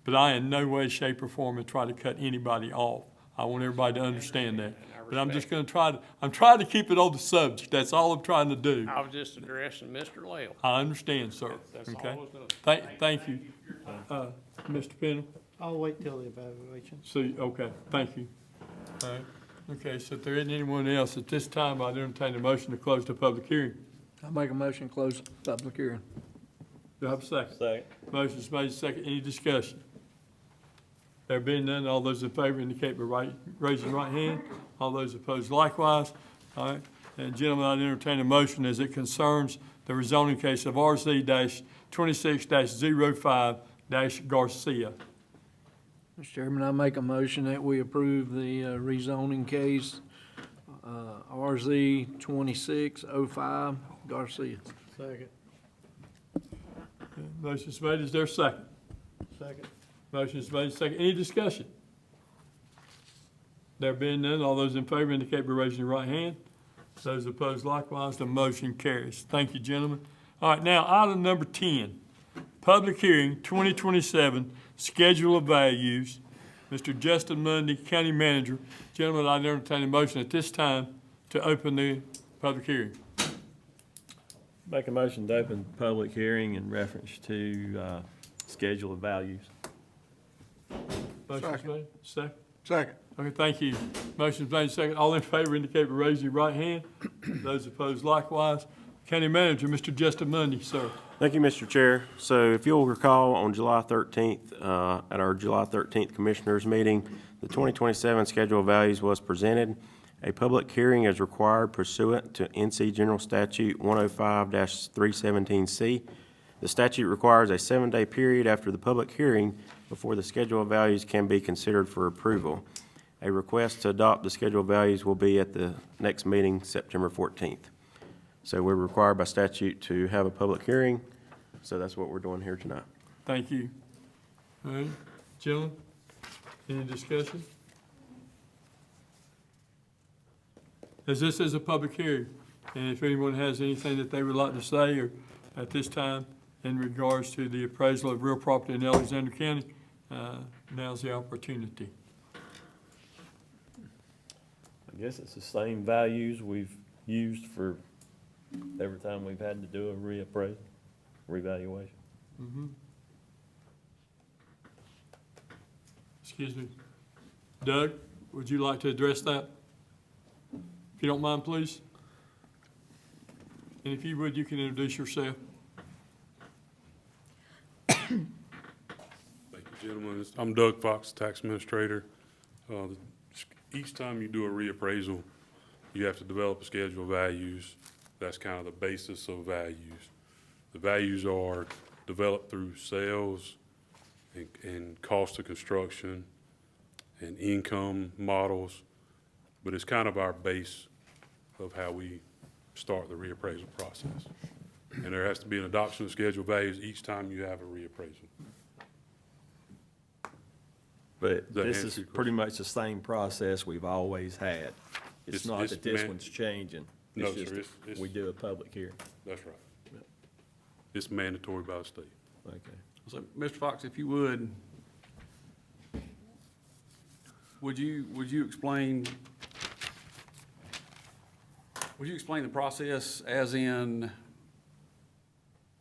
But I in no way, shape, or form have tried to cut anybody off. I want everybody to understand that. But I'm just gonna I'm trying to keep it on the subject. That's all I'm trying to do. I was just addressing Mr. Lale. I understand, sir. That's all Okay? I was gonna. Thank you. Mr. Pennell? I'll wait till the evaluation. See, okay, thank you. All right. Okay, so if there isn't anyone else, at this time, I'd entertain a motion to close the public hearing. I make a motion to close public hearing. Do I have a second? Second. Motion's made second. Any discussion? There being none, all those in favor indicate by raising right hand. All those opposed likewise. All right. And gentlemen, I'd entertain a motion as it concerns the rezoning case of RZ-26-05-Garcia. Mr. Chairman, I make a motion that we approve the rezoning case, RZ 2605 Garcia. Second. Motion's made. Is there a second? Second. Motion's made second. Any discussion? There being none, all those in favor indicate by raising your right hand. Those opposed likewise, the motion carries. Thank you, gentlemen. All right, now, item number 10, public hearing, 2027, schedule of values. Mr. Justin Mundy, County Manager. Gentlemen, I entertain a motion at this time to open the public hearing. Make a motion to open public hearing in reference to, schedule of values. Motion's made. Second. Second. Okay, thank you. Motion's made second. All in favor indicate by raising your right hand. Those opposed likewise. County Manager, Mr. Justin Mundy, sir. Thank you, Mr. Chair. So if you'll recall, on July 13th, at our July 13th Commissioners meeting, the 2027 schedule of values was presented. A public hearing is required pursuant to NC General Statute 105-317C. The statute requires a 7-day period after the public hearing before the schedule of values can be considered for approval. A request to adopt the schedule of values will be at the next meeting, September 14th. So we're required by statute to have a public hearing, so that's what we're doing here tonight. Thank you. All right, gentlemen, any discussion? As this is a public hearing, and if anyone has anything that they would like to say or at this time in regards to the appraisal of real property in Alexander County, now's the opportunity. I guess it's the same values we've used for every time we've had to do a reappraisal, revaluation. Excuse me. Doug, would you like to address that? If you don't mind, please. And if you would, you can introduce yourself. Thank you, gentlemen. I'm Doug Fox, Tax Administrator. Each time you do a reappraisal, you have to develop a schedule of values. That's kind of the basis of values. The values are developed through sales and cost of construction and income models, but it's kind of our base of how we start the reappraisal process. And there has to be an adoption of schedule of values each time you have a reappraisal. But Does that this answer is your question? pretty much the same process we've always had. It's not it's that this man- one's changing. No, It's sir, just it's- we do a public hearing. That's right. It's mandatory by the state. Okay. So, Mr. Fox, if you would you explain the process as in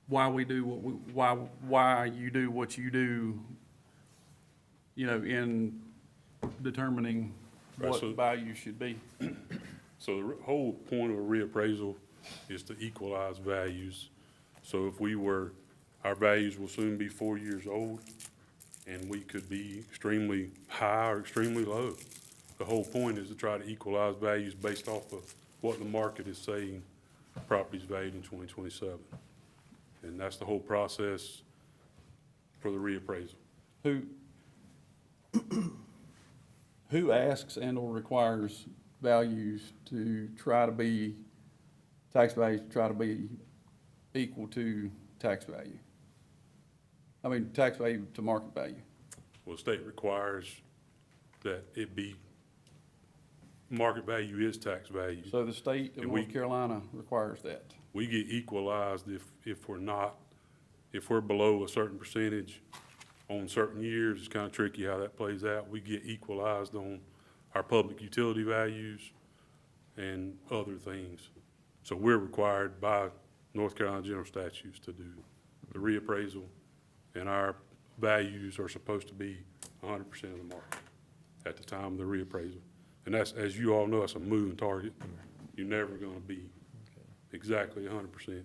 why we do what why you do what you do, in determining Right, what so- value should be? So the whole point of a reappraisal is to equalize values. So if our values will soon be 4 years old, and we could be extremely high or extremely low. The whole point is to try to equalize values based off of what the market is saying property's valued in 2027. And that's the whole process for the reappraisal. Who asks and/or requires values to try to be, tax values to try to be equal to tax value? I mean, tax value to market value. Well, the state requires that it be, market value is tax value. So the state of And North Carolina requires that. We get equalized if we're below a certain percentage on certain years. It's kind of tricky how that plays out. We get equalized on our public utility values and other things. So we're required by North Carolina general statutes to do the reappraisal, and our values are supposed to be 100% of the market at the time of the reappraisal. And that's, as you all know, it's a moving target. You're never gonna be exactly 100%.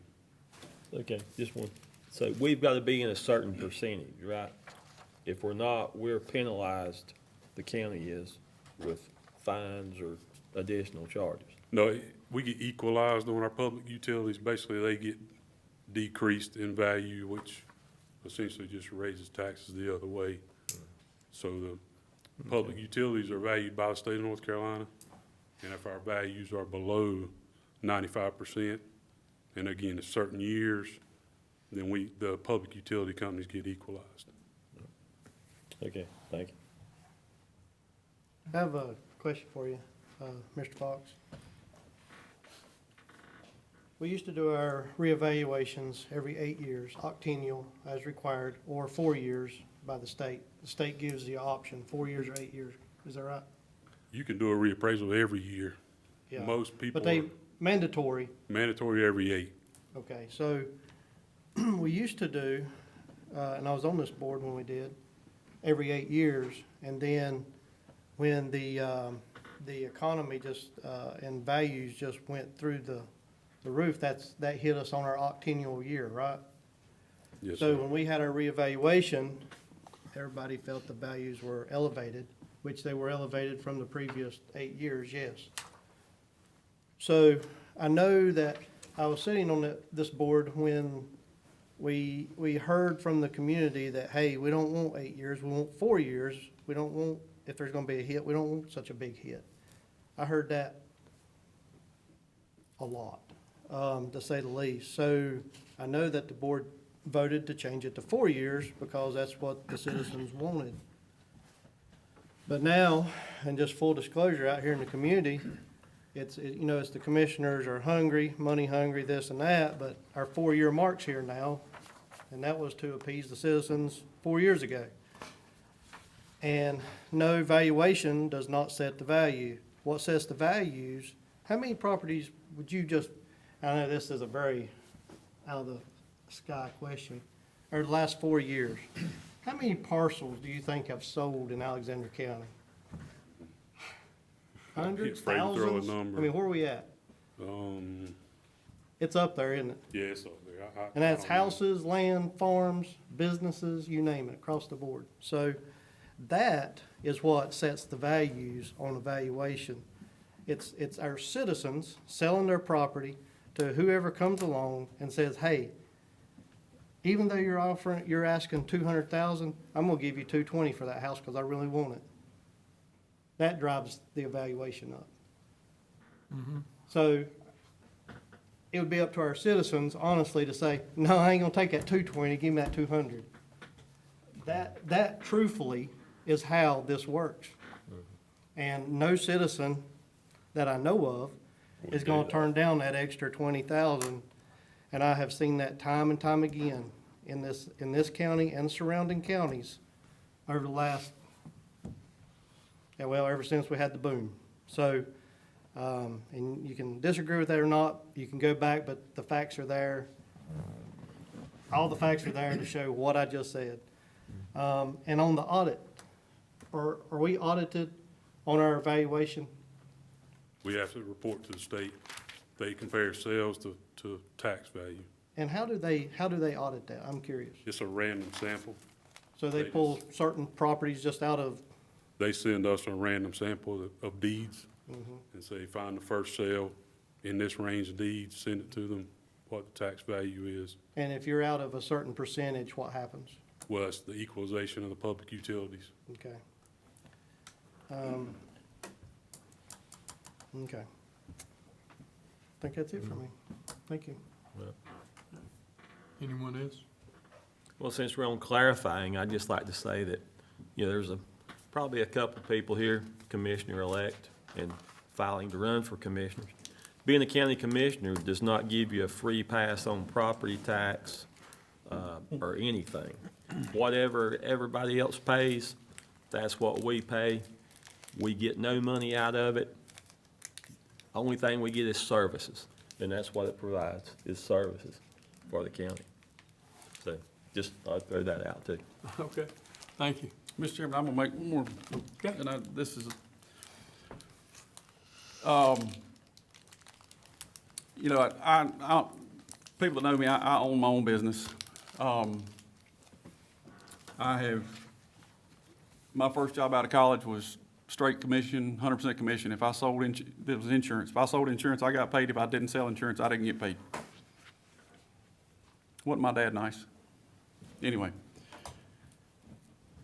Okay, just one. So we've got to be in a certain percentage, right? If we're not, we're penalized, the county is, with fines or additional charges. No, we get equalized on our public utilities. Basically, they get decreased in value, which essentially just raises taxes the other way. So the public utilities are valued by the state of North Carolina, and if our values are below 95%, and again, in certain years, then the public utility companies get equalized. Okay, thank you. I have a question for you, Mr. Fox. We used to do our reevaluations every 8 years, octennial as required, or 4 years by the state. The state gives the option, 4 years or 8 years. Is that right? You can do a reappraisal every year. Yeah. Most people But they, are mandatory. mandatory every 8. Okay, so we used to do, and I was on this board when we did, every 8 years. And then when the economy just, and values just went through the roof, that hit us on our octennial year, right? Yes, So sir. when we had our reevaluation, everybody felt the values were elevated, which they were elevated from the previous 8 years, yes. So I know that I was sitting on this board when we heard from the community that, hey, we don't want 8 years, we want 4 years. We don't want, if there's gonna be a hit, we don't want such a big hit. I heard that a lot, to say the least. So I know that the board voted to change it to 4 years because that's what the citizens wanted. But now, and just full disclosure out here in the community, it's the commissioners are hungry, money hungry, this and that, but our 4-year mark's here now, and that was to appease the citizens 4 years ago. And no, valuation does not set the value. What sets the values, how many properties would you just, I know this is a very out of the sky question, or the last 4 years, how many parcels do you think have sold in Alexander County? Hundreds, Afraid to throw a thousands? number. I mean, where are we at? It's up there, isn't it? Yeah, it's up there. And that's I don't know. houses, land, farms, businesses, you name it, across the board. So that is what sets the values on evaluation. It's our citizens selling their property to whoever comes along and says, hey, even though you're asking 200,000, I'm gonna give you 220 for that house because I really want it. That drives the evaluation up. So it would be up to our citizens, honestly, to say, no, I ain't gonna take that 220, give me that 200. That truthfully is how this works. And no citizen that I know of is gonna turn down that extra 20,000. And I have seen that time and time again in this county and surrounding counties over the last, ever since we had the boom. So, and you can disagree with that or not, you can go back, but the facts are there. All the facts are there to show what I just said. And on the audit, are we audited on our evaluation? We have to report to the state. They compare sales to tax value. And how do they audit that? I'm curious. It's a random sample. So they pull certain properties just out of, They send us a random sample of deeds and say, find the first sale in this range of deeds, send it to them, what the tax value is. and if you're out of a certain percentage, what happens? Well, it's the equalization of the public utilities. Okay. Okay. I think that's it for me. Thank you. Anyone else? Well, since we're on clarifying, I'd just like to say that, there's probably a couple of people here, commissioner-elect and filing to run for commissioners. Being a county commissioner does not give you a free pass on property tax, or anything. Whatever everybody else pays, that's what we pay. We get no money out of it. Only thing we get is services, and that's what it provides, is services for the county. So, just, I'll throw that out too. Okay, thank you. Mr. Chairman, I'm gonna make one more, Okay. and this is You know, people that know me, I own my own business. My first job out of college was straight commission, 100% commission. If I sold, it was insurance. If I sold insurance, I got paid. If I didn't sell insurance, I didn't get paid. Wasn't my dad nice? Anyway.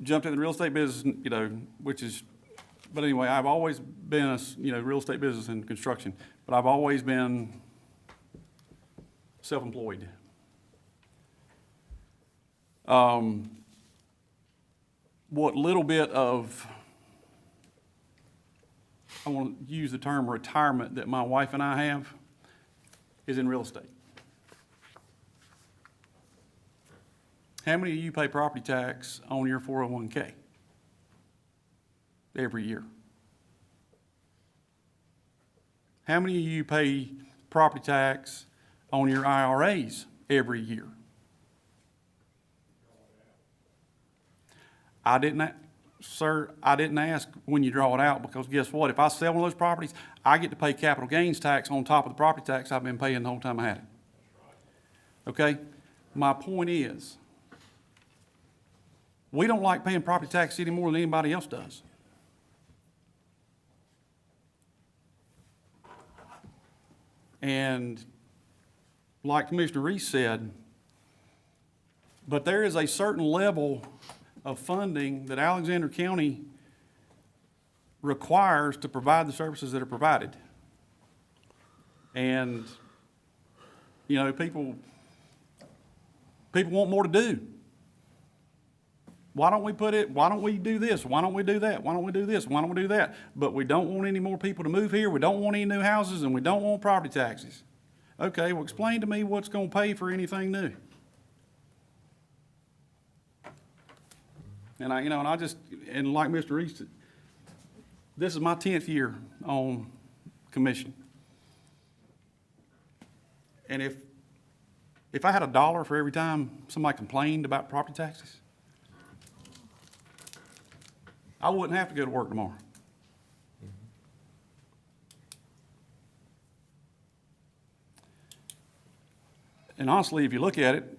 Jumped in the real estate business, you know, but anyway, I've always been real estate business and construction, but I've always been self-employed. What little bit of, I want to use the term retirement that my wife and I have is in real estate. How many of you pay property tax on your 401k every year? How many of you pay property tax on your IRAs every year? I didn't ask when you draw it out, because guess what? If I sell one of those properties, I get to pay capital gains tax on top of the property tax I've been paying the whole time I had it. Okay? My point is, we don't like paying property tax any more than anybody else does. And like Commissioner Reese said, but there is a certain level of funding that Alexander County requires to provide the services that are provided. And, you know, people want more to do. Why don't we do this? Why don't we do that? Why don't we do this? Why don't we do that? But we don't want any more people to move here. We don't want any new houses, and we don't want property taxes. Okay, well, explain to me what's going to pay for anything new. And and like Mr. Reese, this is my 10th year on commission. And if I had $1 for every time somebody complained about property taxes, I wouldn't have to go to work tomorrow. And honestly, if you look at it,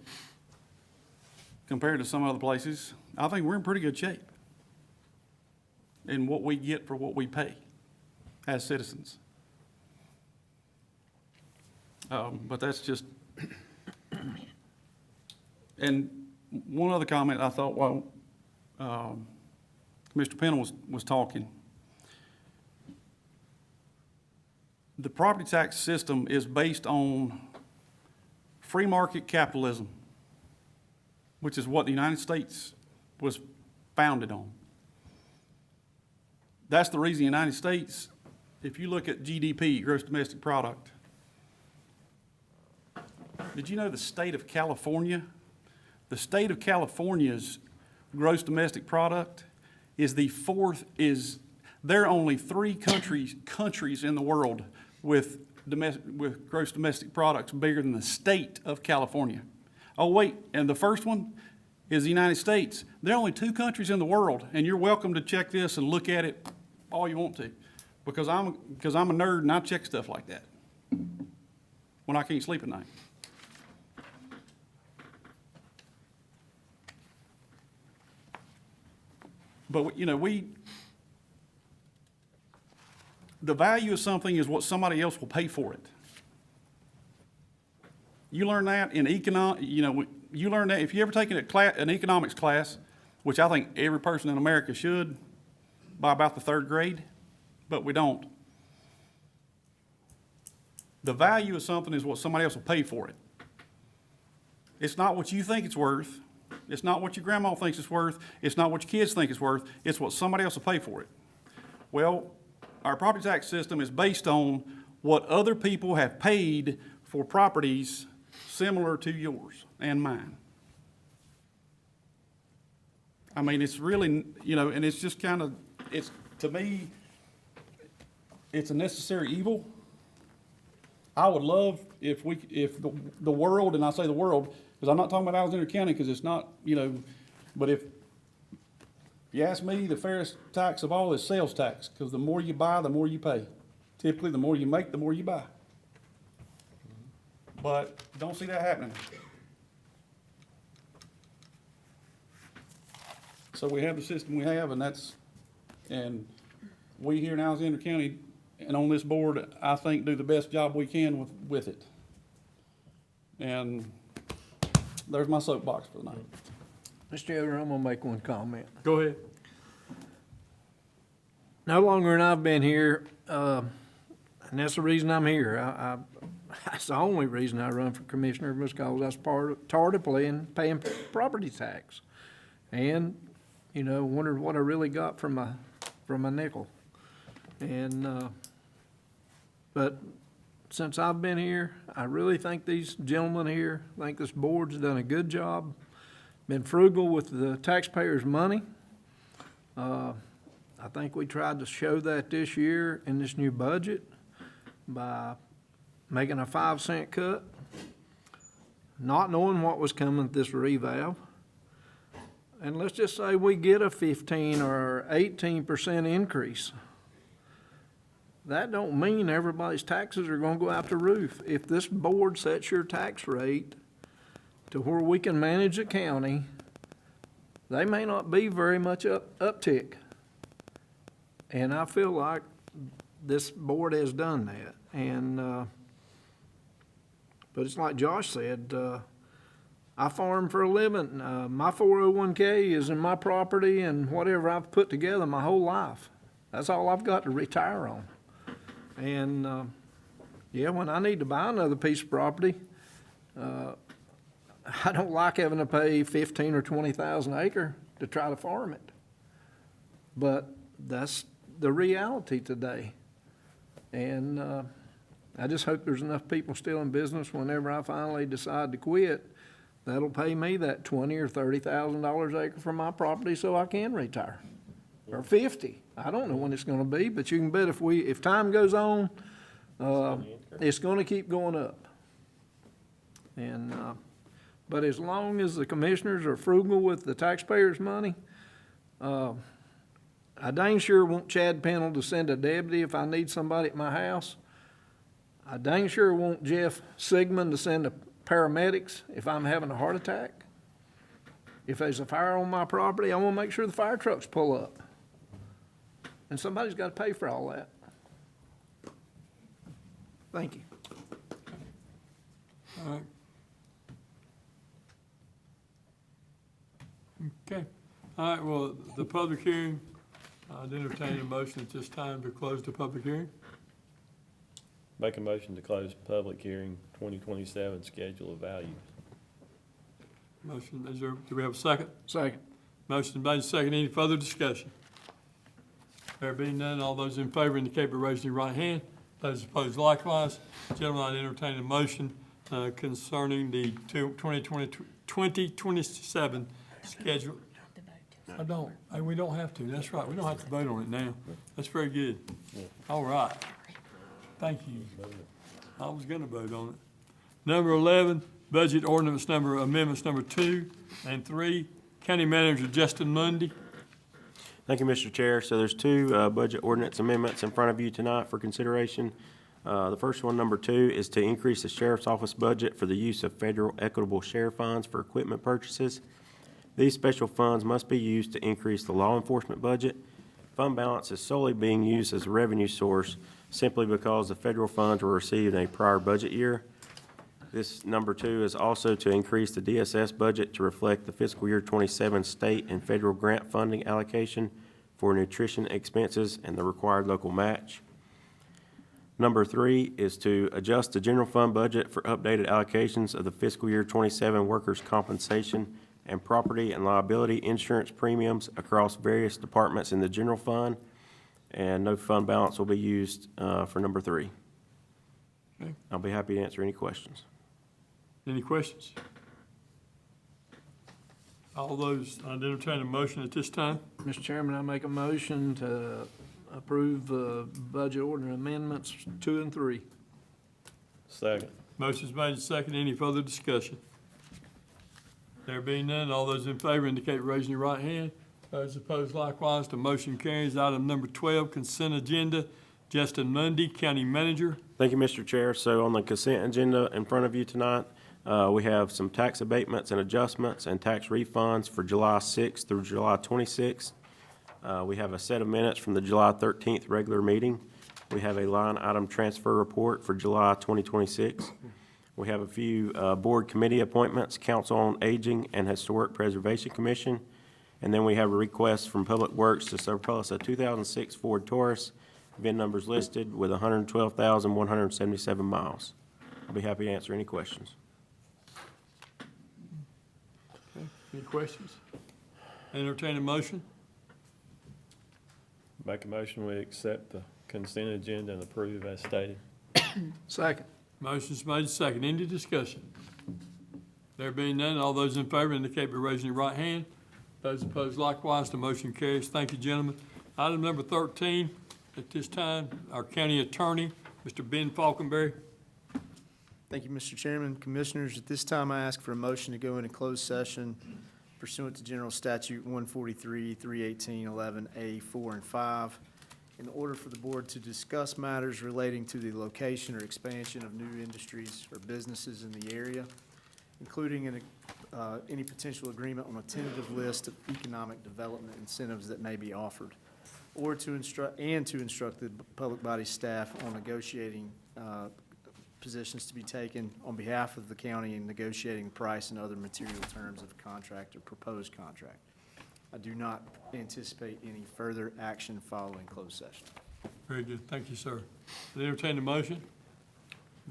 compared to some other places, I think we're in pretty good shape in what we get for what we pay as citizens. But that's just, and one other comment I thought while Mr. Pennell was talking. The property tax system is based on free market capitalism, which is what the United States was founded on. That's the reason the United States, if you look at GDP, gross domestic product, did you know the state of California? The state of California's gross domestic product is there are only 3 countries in the world with gross domestic products bigger than the state of California. Oh wait, and the first one is the United States. There are only 2 countries in the world, and you're welcome to check this and look at it all you want to, because I'm a nerd and I check stuff like that when I can't sleep at night. But, you know, the value of something is what somebody else will pay for it. You learn that in you learn that if you ever taken an economics class, which I think every person in America should by about the 3rd grade, but we don't. The value of something is what somebody else will pay for it. It's not what you think it's worth. It's not what your grandma thinks it's worth. It's not what your kids think it's worth. It's what somebody else will pay for it. Well, our property tax system is based on what other people have paid for properties similar to yours and mine. I mean, it's really, and it's just kind of, to me, it's a necessary evil. I would love if the world, and I say the world, because I'm not talking about Alexander County, because it's not, but if you ask me, the fairest tax of all is sales tax, because the more you buy, the more you pay. Typically, the more you make, the more you buy. But don't see that happening. So we have the system we have, and we here in Alexander County and on this board, I think, do the best job we can with it. And there's my soapbox for the night. Mr. Elder, I'm gonna make one comment. Go ahead. No longer than I've been here, and that's the reason I'm here. That's the only reason I run for commissioner, was because I was tired of paying property tax. And, you know, wondered what I really got from my nickel. And, but since I've been here, I really think these gentlemen here, I think this board's done a good job, been frugal with the taxpayers' money. I think we tried to show that this year in this new budget by making a 5-cent cut, not knowing what was coming with this revalve. And let's just say we get a 15 or 18% increase. That don't mean everybody's taxes are gonna go out the roof. If this board sets your tax rate to where we can manage the county, they may not be very much uptick. And I feel like this board has done that. And, but it's like Josh said, I farm for a living. My 401k is in my property and whatever I've put together my whole life. That's all I've got to retire on. And, yeah, when I need to buy another piece of property, I don't like having to pay 15 or 20,000 an acre to try to farm it. But that's the reality today. And I just hope there's enough people still in business whenever I finally decide to quit, that'll pay me that $20,000 or $30,000 an acre for my property so I can retire. Or 50. I don't know when it's gonna be, but you can bet if time goes on, it's gonna keep going up. And, but as long as the commissioners are frugal with the taxpayers' money, I dang sure want Chad Pennell to send a deputy if I need somebody at my house. I dang sure want Jeff Sigmund to send a paramedics if I'm having a heart attack. If there's a fire on my property, I want to make sure the fire trucks pull up. And somebody's got to pay for all that. Thank you. All right. Okay. All right, well, the public hearing, I'd entertain a motion at this time to close the public hearing. Make a motion to close public hearing 2027 schedule of values. Motion, do we have a second? Second. Motion made, second. Any further discussion? There being none, all those in favor indicate by raising your right hand. Those opposed likewise. Gentlemen, I'd entertain a motion concerning the 2027 schedule. I don't. We don't have to. That's right. We don't have to vote on it now. That's very good. All right. Thank you. I was gonna vote on it. Number 11, budget ordinance amendments number 2 and 3. County Manager Justin Mundy. Thank you, Mr. Chair. So there's two budget ordinance amendments in front of you tonight for consideration. The first one, number 2, is to increase the sheriff's office budget for the use of federal equitable share funds for equipment purchases. These special funds must be used to increase the law enforcement budget. Fund balance is solely being used as a revenue source simply because the federal funds were received in a prior budget year. This number 2 is also to increase the DSS budget to reflect the fiscal year 27 state and federal grant funding allocation for nutrition expenses and the required local match. Number 3 is to adjust the general fund budget for updated allocations of the fiscal year 27 workers' compensation and property and liability insurance premiums across various departments in the general fund, and no fund balance will be used for number 3. Okay. I'll be happy to answer any questions. Any questions? All those, I'd entertain a motion at this time. Mr. Chairman, I make a motion to approve budget ordinance amendments 2 and 3. Second. Motion's made and second. Any further discussion? There being none, all those in favor indicate by raising your right hand. Those opposed likewise, the motion carries. Item number 12, consent agenda. Justin Mundy, County Manager. Thank you, Mr. Chair. So on the consent agenda in front of you tonight, we have some tax abatements and adjustments and tax refunds for July 6th through July 26th. We have a set of minutes from the July 13th regular meeting. We have a line item transfer report for July 2026. We have a few board committee appointments, Council on Aging and Historic Preservation Commission. And then we have a request from Public Works to surplus a 2006 Ford Taurus, VIN numbers listed, with 112,177 miles. I'll be happy to answer any questions. Any questions? Entertain a motion? Make a motion, we accept the consent agenda and approve as stated. Second. Motion's made, second. Any discussion? There being none, all those in favor indicate by raising your right hand. Those opposed likewise, the motion carries. Thank you, gentlemen. Item number 13, at this time, our county attorney, Mr. Ben Falconberry. Thank you, Mr. Chairman. Commissioners, at this time, I ask for a motion to go into closed session pursuant to General Statute 143, 318, 11A, 4, and 5, in order for the board to discuss matters relating to the location or expansion of new industries or businesses in the area, including any potential agreement on a tentative list of economic development incentives that may be offered, or to instruct the public body staff on negotiating positions to be taken on behalf of the county in negotiating the price and other material terms of contract or proposed contract. I do not anticipate any further action following closed session. Very good. Thank you, sir. I entertain the motion.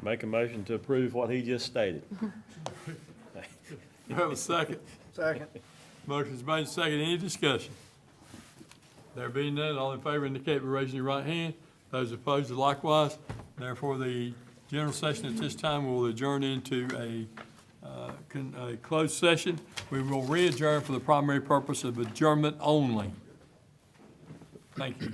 Make a motion to approve what he just stated. You have a second? Second. Motion's made, second. Any discussion? There being none, all in favor indicate by raising your right hand. Those opposed likewise. Therefore, the general session at this time will adjourn into a closed session. We will re-adjourn for the primary purpose of adjournment only. Thank you.